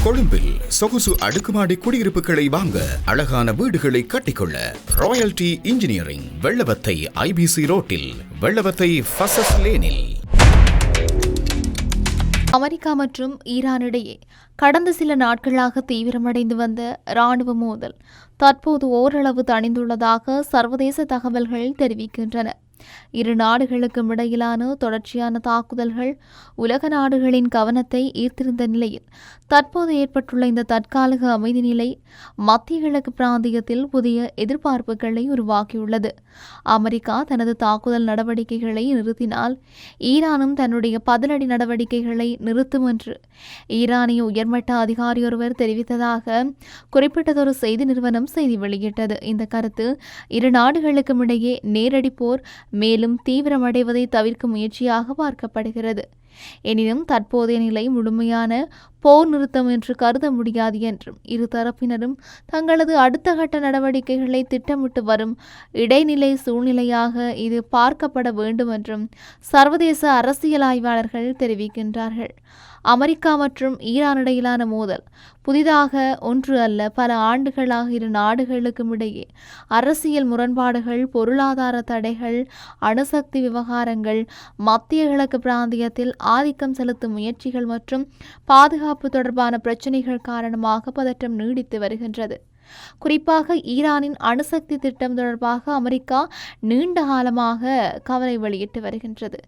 கொழும்பில் சொகுசு அடுக்குமாடி குடியிருப்புகளை வாங்க, அழகான வீடுகளை கட்டிக்கொள்ள ராயல்டி இன்ஜினியரிங், வெள்ளவத்தை IBC ரோட்டில், வெள்ளவத்தை ஃபசஸ் லேனில். அமெரிக்கா மற்றும் ஈரான் இடையே கடந்த சில நாட்களாக தீவிரமடைந்து வந்த இராணுவ மோதல் தற்போது ஓரளவு தணிந்துள்ளதாக சர்வதேச தகவல்கள் தெரிவிக்கின்றன. இரு நாடுகளுக்கும் இடையிலான தொடர்ச்சியான தாக்குதல்கள் உலக நாடுகளின் கவனத்தை ஈர்த்திருந்த நிலையில் தற்போது ஏற்பட்டுள்ள இந்த தற்காலிக அமைதி நிலை மத்திய கிழக்கு பிராந்தியத்தில் புதிய எதிர்பார்ப்புகளை உருவாக்கியுள்ளது. அமெரிக்கா தனது தாக்குதல் நடவடிக்கைகளை நிறுத்தினால் ஈரானும் தன்னுடைய பதிலடி நடவடிக்கைகளை நிறுத்தும் என்று ஈரானிய உயர்மட்ட அதிகாரி ஒருவர் தெரிவித்ததாக குறிப்பிட்டதொரு செய்தி நிறுவனம் செய்தி வெளியிட்டது. இந்த கருத்து இரு நாடுகளுக்கும் இடையே நேரடி போர் மேலும் தீவிரமடைவதை தவிர்க்கும் முயற்சியாக பார்க்கப்படுகிறது. எனினும் தற்போதைய நிலை முழுமையான போர் நிறுத்தம் என்று கருத முடியாது என்றும் இரு தரப்பினரும் தங்களது அடுத்த கட்ட நடவடிக்கைகளை திட்டமிட்டு வரும் இடைநிலை சூழ்நிலையாக இது பார்க்கப்பட வேண்டும் என்றும் சர்வதேச அரசியல் ஆய்வாளர்கள் தெரிவிக்கின்றார்கள். அமெரிக்கா மற்றும் ஈரான் இடையிலான மோதல் புதிதாக ஒன்று அல்ல, பல ஆண்டுகளாக இரு நாடுகளுக்கும் இடையே அரசியல் முரண்பாடுகள், பொருளாதார தடைகள், அணுசக்தி விவகாரங்கள், மத்திய கிழக்கு பிராந்தியத்தில் ஆதிக்கம் செலுத்தும் முயற்சிகள் மற்றும் பாதுகாப்பு தொடர்பான பிரச்சினைகள் காரணமாக பதற்றம் நீடித்து வருகின்றது. குறிப்பாக ஈரானின் அணுசக்தி திட்டம் தொடர்பாக அமெரிக்கா நீண்ட காலமாக கவலை வெளியிட்டு வருகின்றது.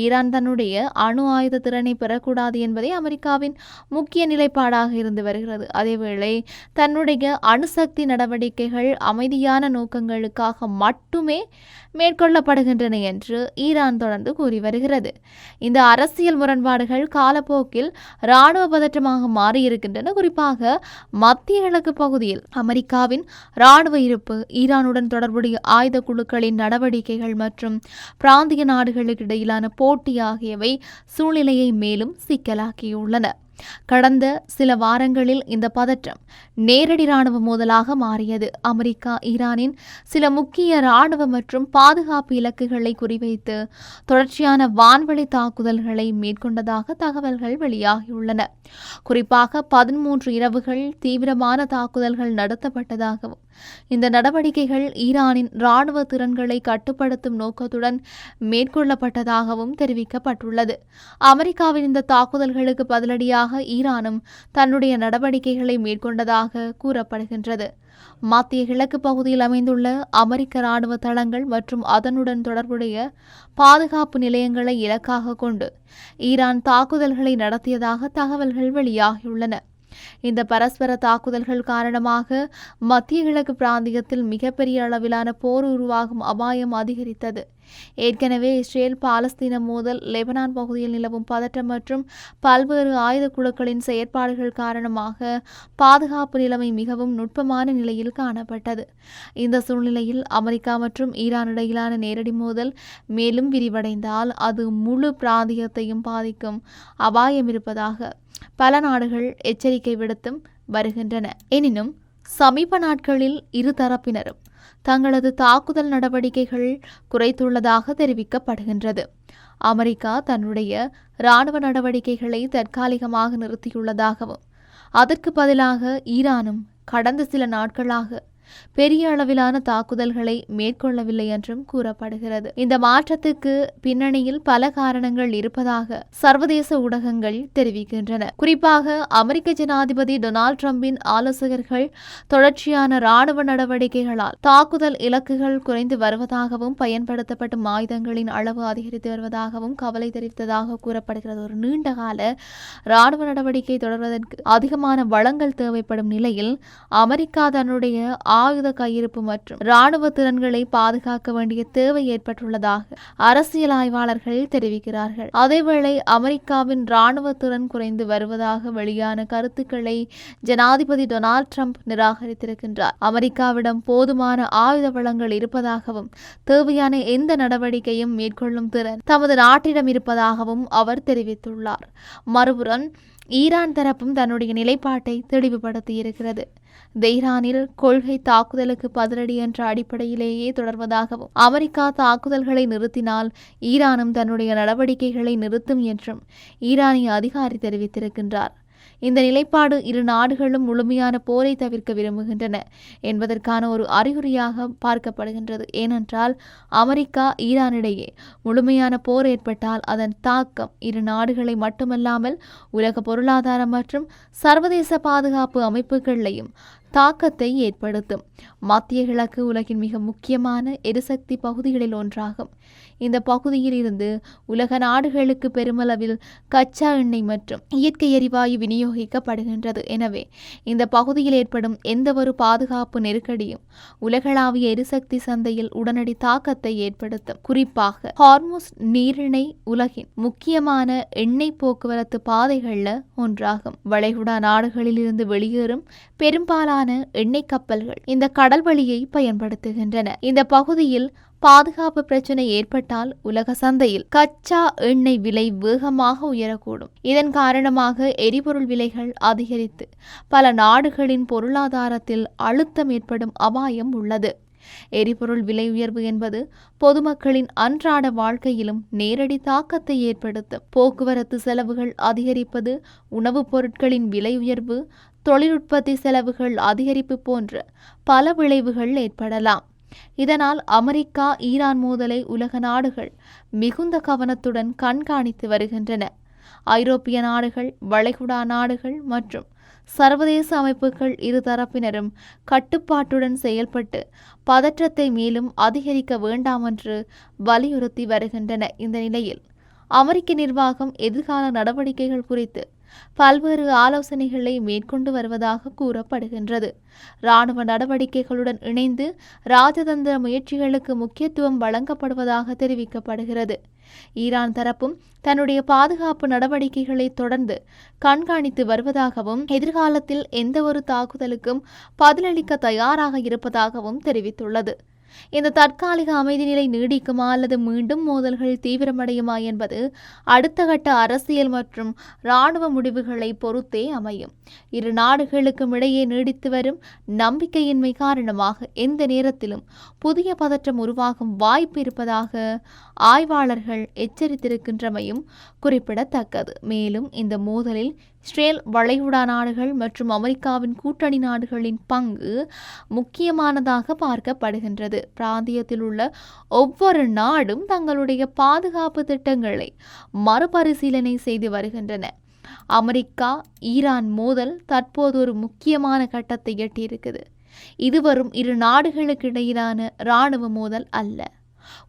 ஈரான் தன்னுடைய அணு ஆயுத திறனை பெறக்கூடாது என்பதே அமெரிக்காவின் முக்கிய நிலைப்பாடாக இருந்து வருகிறது. அதேவேளை தன்னுடைய அணுசக்தி நடவடிக்கைகள் அமைதியான நோக்கங்களுக்காக மட்டுமே மேற்கொள்ளப்படுகின்றன என்று ஈரான் தொடர்ந்து கூறி வருகிறது. இந்த அரசியல் முரண்பாடுகள் காலப்போக்கில் இராணுவ பதற்றமாக மாறியிருக்கின்றன. குறிப்பாக மத்திய கிழக்கு பகுதியில் அமெரிக்காவின் இராணுவ இருப்பு, ஈரானுடன் தொடர்புடைய ஆயுத குழுக்களின் நடவடிக்கைகள் மற்றும் பிராந்திய நாடுகளுக்கு இடையிலான போட்டி ஆகியவை சூழ்நிலையை மேலும் சிக்கலாக்கியுள்ளன. கடந்த சில வாரங்களில் இந்த பதற்றம் நேரடி இராணுவ மோதலாக மாறியது. அமெரிக்கா ஈரானின் சில முக்கிய இராணுவ மற்றும் பாதுகாப்பு இலக்குகளை குறிவைத்து தொடர்ச்சியான வான்வழி தாக்குதல்களை மேற்கொண்டதாக தகவல்கள் வெளியாகியுள்ளன. குறிப்பாக 13 இரவுகள் தீவிரமான தாக்குதல்கள் நடத்தப்பட்டதாகவும் இந்த நடவடிக்கைகள் ஈரானின் இராணுவ திறன்களை கட்டுப்படுத்தும் நோக்கத்துடன் மேற்கொள்ளப்பட்டதாகவும் தெரிவிக்கப்பட்டுள்ளது. அமெரிக்காவின் இந்த தாக்குதல்களுக்கு பதிலடியாக ஈரானும் தன்னுடைய நடவடிக்கைகளை மேற்கொண்டதாக கூறப்படுகின்றது. மத்திய கிழக்கு பகுதியில் அமைந்துள்ள அமெரிக்க இராணுவ தளங்கள் மற்றும் அதனுடன் தொடர்புடைய பாதுகாப்பு நிலையங்களை இலக்காக கொண்டு ஈரான் தாக்குதல்களை நடத்தியதாக தகவல்கள் வெளியாகியுள்ளன. இந்த பரஸ்பர தாக்குதல்கள் காரணமாக மத்திய கிழக்கு பிராந்தியத்தில் மிகப்பெரிய அளவிலான போர் உருவாகும் அபாயம் அதிகரித்தது. ஏற்கனவே இஸ்ரேல் பாலஸ்தீன மோதல், லெபனான் பகுதியில் நிலவும் பதற்றம் மற்றும் பல்வேறு ஆயுத குழுக்களின் செயற்பாடுகள் காரணமாக பாதுகாப்பு நிலைமை மிகவும் நுட்பமான நிலையில் காணப்பட்டது. இந்த சூழ்நிலையில் அமெரிக்கா மற்றும் ஈரான் இடையிலான நேரடி மோதல் மேலும் விரிவடைந்தால் அது முழு பிராந்தியத்தையும் பாதிக்கும் அபாயம் இருப்பதாக பல நாடுகள் எச்சரிக்கை விடுத்தும் வருகின்றன. எனினும் சமீப நாட்களில் இரு தரப்பினரும் தங்களது தாக்குதல் நடவடிக்கைகள் குறைத்துள்ளதாக தெரிவிக்கப்படுகின்றது. அமெரிக்கா தன்னுடைய இராணுவ நடவடிக்கைகளை தற்காலிகமாக நிறுத்தியுள்ளதாகவும் அதற்கு பதிலாக ஈரானும் கடந்த சில நாட்களாக பெரிய அளவிலான தாக்குதல்களை மேற்கொள்ளவில்லை என்றும் கூறப்படுகிறது. இந்த மாற்றத்துக்கு பின்னணியில் பல காரணங்கள் இருப்பதாக சர்வதேச ஊடகங்கள் தெரிவிக்கின்றன. குறிப்பாக அமெரிக்க ஜனாதிபதி டொனால்ட் ட்ரம்பின் ஆலோசகர்கள் தொடர்ச்சியான இராணுவ நடவடிக்கைகளால் தாக்குதல் இலக்குகள் குறைந்து வருவதாகவும் பயன்படுத்தப்படும் ஆயுதங்களின் அளவு அதிகரித்து வருவதாகவும் கவலை தெரிவித்ததாக கூறப்படுகிறது. ஒரு நீண்டகால இராணுவ நடவடிக்கை தொடர்வதற்கு அதிகமான வளங்கள் தேவைப்படும் நிலையில் அமெரிக்கா தன்னுடைய ஆயுத கையிருப்பு மற்றும் இராணுவ திறன்களை பாதுகாக்க வேண்டிய தேவை ஏற்பட்டுள்ளதாக அரசியல் ஆய்வாளர்கள் தெரிவிக்கிறார்கள். அதேவேளை அமெரிக்காவின் இராணுவ திறன் குறைந்து வருவதாக வெளியான கருத்துக்களை ஜனாதிபதி டொனால்ட் ட்ரம்ப் நிராகரித்திருக்கின்றார். அமெரிக்காவிடம் போதுமான ஆயுத வளங்கள் இருப்பதாகவும் தேவையான எந்த நடவடிக்கையும் மேற்கொள்ளும் திறன் தமது நாட்டிடம் இருப்பதாகவும் அவர் தெரிவித்துள்ளார். மறுபுறம் ஈரான் தரப்பும் தன்னுடைய நிலைப்பாட்டை தெளிவுபடுத்தியிருக்கிறது. தெஹ்ரானில் கொள்கை தாக்குதலுக்கு பதிலடி என்ற அடிப்படையிலேயே தொடர்வதாகவும் அமெரிக்கா தாக்குதல்களை நிறுத்தினால் ஈரானும் தன்னுடைய நடவடிக்கைகளை நிறுத்தும் என்றும் ஈரானிய அதிகாரி தெரிவித்திருக்கின்றார். இந்த நிலைப்பாடு இரு நாடுகளும் முழுமையான போரை தவிர்க்க விரும்புகின்றன என்பதற்கான ஒரு அறிகுறியாக பார்க்கப்படுகின்றது. ஏனென்றால் அமெரிக்கா ஈரானிடையே முழுமையான போர் ஏற்பட்டால் அதன் தாக்கம் இரு நாடுகளை மட்டுமல்லாமல் உலக பொருளாதாரம் மற்றும் சர்வதேச பாதுகாப்பு அமைப்புகளையும் தாக்கத்தை ஏற்படுத்தும். மத்திய கிழக்கு உலகின் மிக முக்கியமான எரிசக்தி பகுதிகளில் ஒன்றாகும். இந்த பகுதியில் இருந்து உலக நாடுகளுக்கு பெருமளவில் கச்சா எண்ணெய் மற்றும் இயற்கை எரிவாயு விநியோகிக்கப்படுகின்றது. எனவே இந்த பகுதியில் ஏற்படும் எந்தவொரு பாதுகாப்பு நெருக்கடியும் உலகளாவிய எரிசக்தி சந்தையில் உடனடி தாக்கத்தை ஏற்படுத்தும். குறிப்பாக ஹார்முஸ் நீரிணை உலகின் முக்கியமான எண்ணெய் போக்குவரத்து பாதைகள்ல ஒன்றாகும். வளைகுடா நாடுகளில் இருந்து வெளியேறும் பெரும்பாலான எண்ணெய் கப்பல்கள் இந்த கடல் வழியை பயன்படுத்துகின்றன. இந்த பகுதியில் பாதுகாப்பு பிரச்சனை ஏற்பட்டால் உலக சந்தையில் கச்சா எண்ணெய் விலை வேகமாக உயரக்கூடும். இதன் காரணமாக எரிபொருள் விலைகள் அதிகரித்து பல நாடுகளின் பொருளாதாரத்தில் அழுத்தம் ஏற்படும் அபாயம் உள்ளது. எரிபொருள் விலை உயர்வு என்பது பொதுமக்களின் அன்றாட வாழ்க்கையிலும் நேரடி தாக்கத்தை ஏற்படுத்தும். போக்குவரத்து செலவுகள் அதிகரிப்பது, உணவுப் பொருட்களின் விலை உயர்வு, தொழிலுற்பத்தி செலவுகள் அதிகரிப்பு போன்ற பல விளைவுகள் ஏற்படலாம். இதனால் அமெரிக்கா ஈரான் மோதலை உலக நாடுகள் மிகுந்த கவனத்துடன் கண்காணித்து வருகின்றன. ஐரோப்பிய நாடுகள், வளைகுடா நாடுகள் மற்றும் சர்வதேச அமைப்புகள் இரு தரப்பினரும் கட்டுப்பாட்டுடன் செயல்பட்டு பதற்றத்தை மேலும் அதிகரிக்க வேண்டாம் என்று வலியுறுத்தி வருகின்றன. இந்த நிலையில் அமெரிக்க நிர்வாகம் எதிர்கால நடவடிக்கைகள் குறித்து பல்வேறு ஆலோசனைகளை மேற்கொண்டு வருவதாக கூறப்படுகின்றது. இராணுவ நடவடிக்கைகளுடன் இணைந்து ராஜதந்திர முயற்சிகளுக்கு முக்கியத்துவம் வழங்கப்படுவதாக தெரிவிக்கப்படுகிறது. ஈரான் தரப்பும் தன்னுடைய பாதுகாப்பு நடவடிக்கைகளை தொடர்ந்து கண்காணித்து வருவதாகவும் எதிர்காலத்தில் எந்தவொரு தாக்குதலுக்கும் பதிலளிக்க தயாராக இருப்பதாகவும் தெரிவித்துள்ளது. இந்த தற்காலிக அமைதி நிலை நீடிக்குமா அல்லது மீண்டும் மோதல்கள் தீவிரமடையுமா என்பது அடுத்த கட்ட அரசியல் மற்றும் இராணுவ முடிவுகளை பொறுத்தே அமையும். இரு நாடுகளுக்கும் இடையே நீடித்து வரும் நம்பிக்கையின்மை காரணமாக எந்த நேரத்திலும் புதிய பதற்றம் உருவாகும் வாய்ப்பு இருப்பதாக ஆய்வாளர்கள் எச்சரித்திருக்கின்றமையும் குறிப்பிடத்தக்கது. மேலும் இந்த மோதலில் இஸ்ரேல், வளைகுடா நாடுகள் மற்றும் அமெரிக்காவின் கூட்டணி நாடுகளின் பங்கு முக்கியமானதாக பார்க்கப்படுகின்றது. பிராந்தியத்தில் உள்ள ஒவ்வொரு நாடும் தங்களுடைய பாதுகாப்பு திட்டங்களை மறுபரிசீலனை செய்து வருகின்றன. அமெரிக்கா ஈரான் மோதல் தற்போது ஒரு முக்கியமான கட்டத்தை எட்டியிருக்குது. இது வரும் இரு நாடுகளுக்கு இடையிலான இராணுவ மோதல் அல்ல.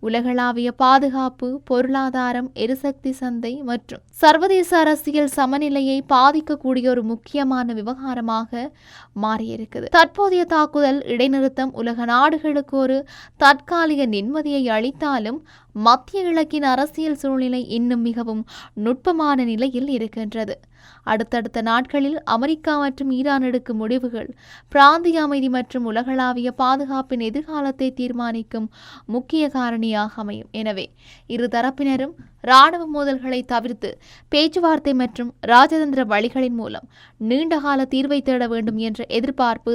உலகளாவிய பாதுகாப்பு, பொருளாதாரம், எரிசக்தி சந்தை மற்றும் சர்வதேச அரசியல் சமநிலையை பாதிக்கக்கூடிய ஒரு முக்கியமான விவகாரமாக மாறியிருக்குது. தற்போதைய தாக்குதல் இடைநிறுத்தம் உலக நாடுகளுக்கு ஒரு தற்காலிக நிம்மதியை அளித்தாலும் மத்திய கிழக்கின் அரசியல் சூழ்நிலை இன்னும் மிகவும் நுட்பமான நிலையில் இருக்கின்றது. அடுத்தடுத்த நாட்களில் அமெரிக்கா மற்றும் ஈரான் எடுக்கும் முடிவுகள் பிராந்திய அமைதி மற்றும் உலகளாவிய பாதுகாப்பின் எதிர்காலத்தை தீர்மானிக்கும் முக்கிய காரணியாக அமையும். எனவே இரு தரப்பினரும் இராணுவ மோதல்களை தவிர்த்து பேச்சுவார்த்தை மற்றும் ராஜதந்திர வழிகளின் மூலம் நீண்டகால தீர்வை தேட வேண்டும் என்ற எதிர்பார்ப்பு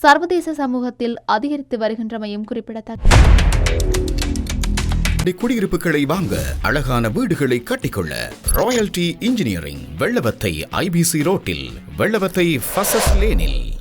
சர்வதேச சமூகத்தில் அதிகரித்து வருகின்றமையும் குறிப்பிடத்தக்கது. குடியிருப்புகளை வாங்க, அழகான வீடுகளை கட்டிக்கொள்ள ராயல்டி இன்ஜினியரிங் வெள்ளவத்தை IBC ரோட்டில், வெள்ளவத்தை ஃபசஸ் லேனில்.